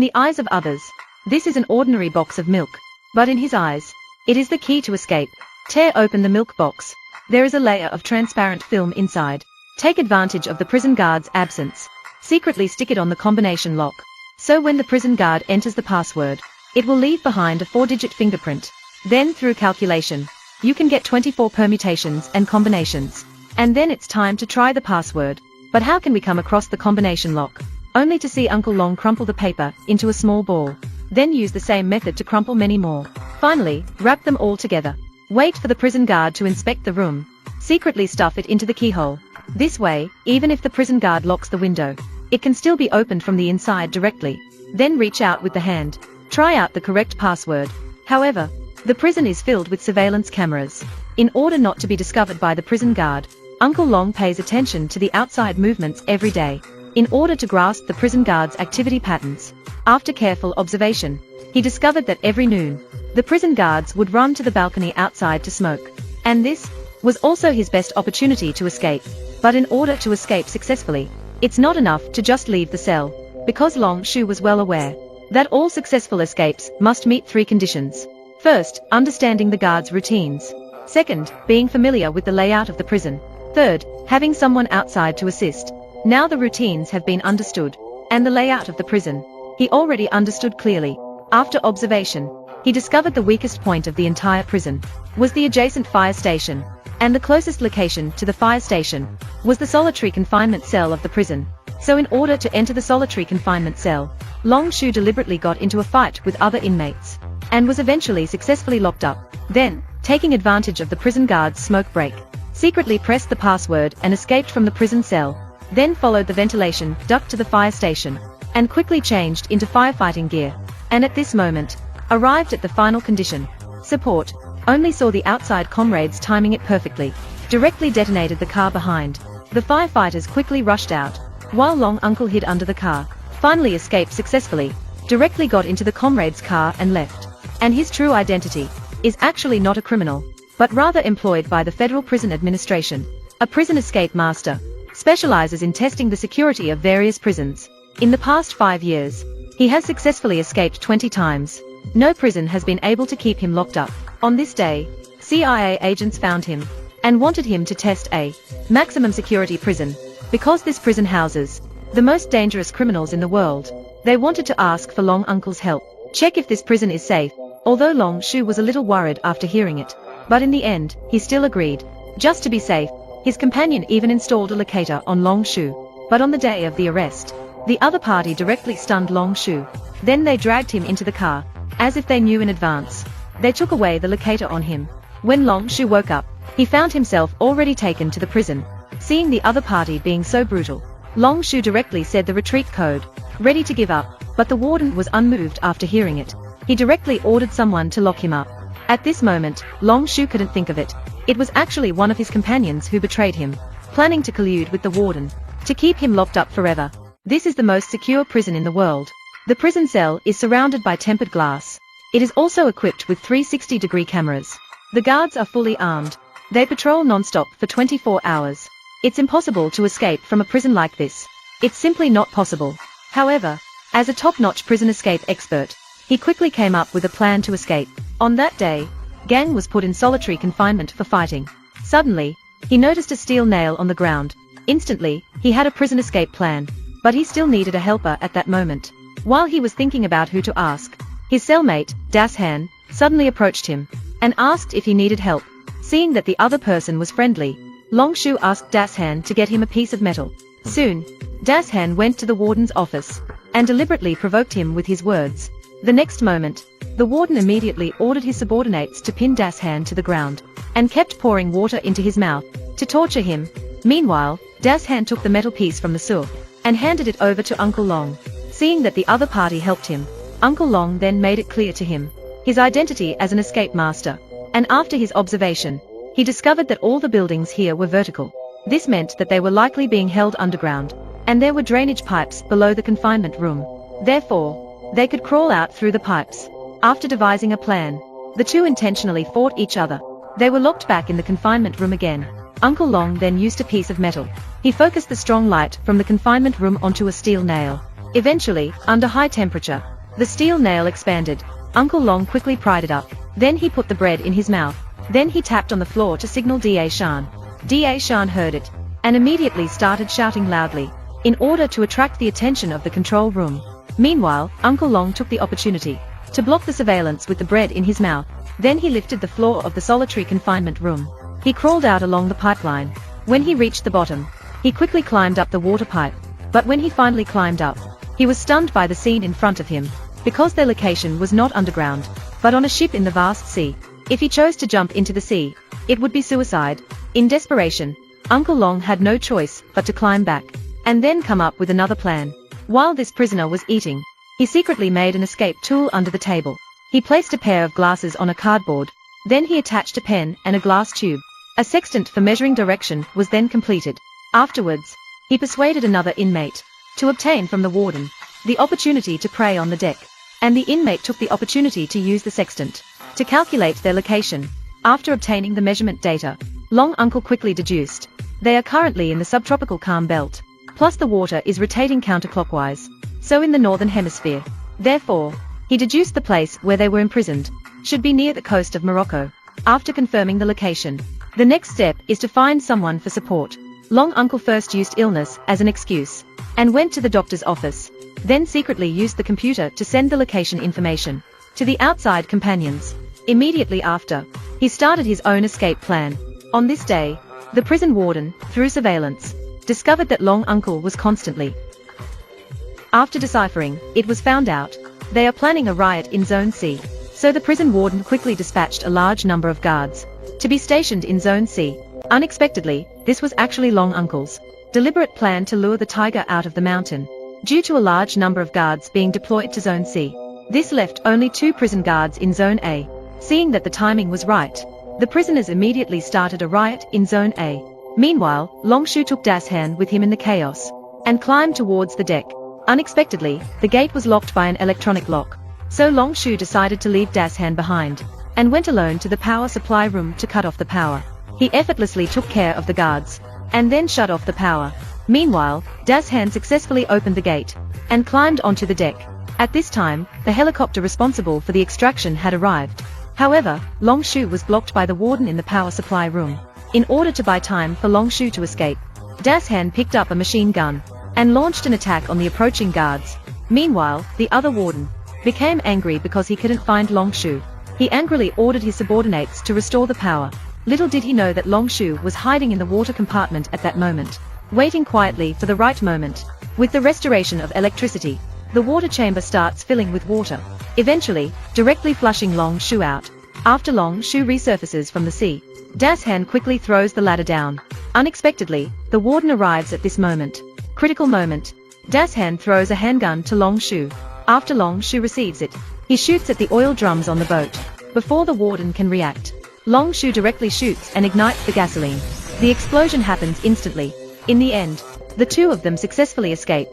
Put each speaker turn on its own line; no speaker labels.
the eyes of others, this is an ordinary box of milk, but in his eyes, it is the key to escape. Tear open the milk box. There is a layer of transparent film inside. Take advantage of the prison guard's absence. Secretly stick it on the combination lock. So when the prison guard enters the password, it will leave behind a 4-digit fingerprint. Then through calculation, you can get 24 permutations and combinations. And then it's time to try the password. But how can we come across the combination lock? Only to see Uncle Long crumple the paper into a small ball. Then use the same method to crumple many more. Finally, wrap them all together. Wait for the prison guard to inspect the room. Secretly stuff it into the keyhole. This way, even if the prison guard locks the window, it can still be opened from the inside directly. Then reach out with the hand. Try out the correct password. However, the prison is filled with surveillance cameras. In order not to be discovered by the prison guard, Uncle Long pays attention to the outside movements every day, in order to grasp the prison guard's activity patterns. After careful observation, he discovered that every noon, the prison guards would run to the balcony outside to smoke. And this was also his best opportunity to escape. But in order to escape successfully, it's not enough to just leave the cell, because Long Shu was well aware that all successful escapes must meet 3 conditions. First, understanding the guards' routines. Second, being familiar with the layout of the prison. Third, having someone outside to assist. Now the routines have been understood, and the layout of the prison, he already understood clearly. After observation, he discovered the weakest point of the entire prison was the adjacent fire station, and the closest location to the fire station was the solitary confinement cell of the prison. So in order to enter the solitary confinement cell, Long Shu deliberately got into a fight with other inmates, and was eventually successfully locked up. Then, taking advantage of the prison guard's smoke break, secretly pressed the password and escaped from the prison cell. Then followed the ventilation duct to the fire station, and quickly changed into firefighting gear. And at this moment, arrived at the final condition. Support, only saw the outside comrades timing it perfectly. Directly detonated the car behind. The firefighters quickly rushed out, while Long Uncle hid under the car. Finally escaped successfully, directly got into the comrade's car and left. And his true identity is actually not a criminal, but rather employed by the Federal Prison Administration. A prison escape master, specializes in testing the security of various prisons. In the past 5 years, he has successfully escaped 20 times. No prison has been able to keep him locked up. On this day, CIA agents found him, and wanted him to test a maximum security prison, because this prison houses the most dangerous criminals in the world. They wanted to ask for Long Uncle's help, check if this prison is safe, although Long Shu was a little worried after hearing it. But in the end, he still agreed. Just to be safe, his companion even installed a locator on Long Shu. But on the day of the arrest, the other party directly stunned Long Shu. Then they dragged him into the car, as if they knew in advance. They took away the locator on him. When Long Shu woke up, he found himself already taken to the prison. Seeing the other party being so brutal, Long Shu directly said the retreat code, ready to give up, but the warden was unmoved after hearing it. He directly ordered someone to lock him up. At this moment, Long Shu couldn't think of it. It was actually one of his companions who betrayed him, planning to collude with the warden to keep him locked up forever. This is the most secure prison in the world. The prison cell is surrounded by tempered glass. It is also equipped with 360-degree cameras. The guards are fully armed. They patrol non-stop for 24 hours. It's impossible to escape from a prison like this. It's simply not possible. However, as a top-notch prison escape expert, he quickly came up with a plan to escape. On that day, Gang was put in solitary confinement for fighting. Suddenly, he noticed a steel nail on the ground. Instantly, he had a prison escape plan, but he still needed a helper at that moment. While he was thinking about who to ask, his cellmate, Das Han, suddenly approached him, and asked if he needed help. Seeing that the other person was friendly, Long Shu asked Das Han to get him a piece of metal. Soon, Das Han went to the warden's office, and deliberately provoked him with his words. The next moment, the warden immediately ordered his subordinates to pin Das Han to the ground, and kept pouring water into his mouth, to torture him. Meanwhile, Das Han took the metal piece from the sewer, and handed it over to Uncle Long. Seeing that the other party helped him, Uncle Long then made it clear to him his identity as an escape master, and after his observation, he discovered that all the buildings here were vertical. This meant that they were likely being held underground, and there were drainage pipes below the confinement room. Therefore, they could crawl out through the pipes. After devising a plan, the two intentionally fought each other. They were locked back in the confinement room again. Uncle Long then used a piece of metal. He focused the strong light from the confinement room onto a steel nail. Eventually, under high temperature, The steel nail expanded. Uncle Long quickly pried it up. Then he put the bread in his mouth. Then he tapped on the floor to signal Da Shan. Da Shan heard it, and immediately started shouting loudly, in order to attract the attention of the control room. Meanwhile, Uncle Long took the opportunity to block the surveillance with the bread in his mouth. Then he lifted the floor of the solitary confinement room. He crawled out along the pipeline. When he reached the bottom, he quickly climbed up the water pipe. But when he finally climbed up, he was stunned by the scene in front of him, because their location was not underground, but on a ship in the vast sea. If he chose to jump into the sea, it would be suicide. In desperation, Uncle Long had no choice but to climb back, and then come up with another plan. While this prisoner was eating, he secretly made an escape tool under the table. He placed a pair of glasses on a cardboard. Then he attached a pen and a glass tube. A sextant for measuring direction was then completed. Afterwards, he persuaded another inmate to obtain from the warden the opportunity to prey on the deck, and the inmate took the opportunity to use the sextant to calculate their location. After obtaining the measurement data, Long Uncle quickly deduced they are currently in the subtropical calm belt, plus the water is rotating counterclockwise, so in the northern hemisphere. Therefore, he deduced the place where they were imprisoned should be near the coast of Morocco. After confirming the location, the next step is to find someone for support. Long Uncle first used illness as an excuse, and went to the doctor's office, then secretly used the computer to send the location information to the outside companions. Immediately after, he started his own escape plan. On this day, the prison warden, through surveillance, discovered that Long Uncle was constantly. After deciphering, it was found out they are planning a riot in Zone C, so the prison warden quickly dispatched a large number of guards to be stationed in Zone C. Unexpectedly, this was actually Long Uncle's deliberate plan to lure the tiger out of the mountain. Due to a large number of guards being deployed to Zone C, this left only 2 prison guards in Zone A. Seeing that the timing was right, the prisoners immediately started a riot in Zone A. Meanwhile, Long Shu took Das Han with him in the chaos, and climbed towards the deck. Unexpectedly, the gate was locked by an electronic lock, so Long Shu decided to leave Das Han behind, and went alone to the power supply room to cut off the power. He effortlessly took care of the guards, and then shut off the power. Meanwhile, Das Han successfully opened the gate, and climbed onto the deck. At this time, the helicopter responsible for the extraction had arrived. However, Long Shu was blocked by the warden in the power supply room. In order to buy time for Long Shu to escape, Das Han picked up a machine gun, and launched an attack on the approaching guards. Meanwhile, the other warden became angry because he couldn't find Long Shu. He angrily ordered his subordinates to restore the power. Little did he know that Long Shu was hiding in the water compartment at that moment, waiting quietly for the right moment. With the restoration of electricity, the water chamber starts filling with water, eventually, directly flushing Long Shu out. After Long Shu resurfaces from the sea, Das Han quickly throws the ladder down. Unexpectedly, the warden arrives at this moment. Critical moment. Das Han throws a handgun to Long Shu. After Long Shu receives it, he shoots at the oil drums on the boat. Before the warden can react, Long Shu directly shoots and ignites the gasoline. The explosion happens instantly. In the end, the 2 of them successfully escape.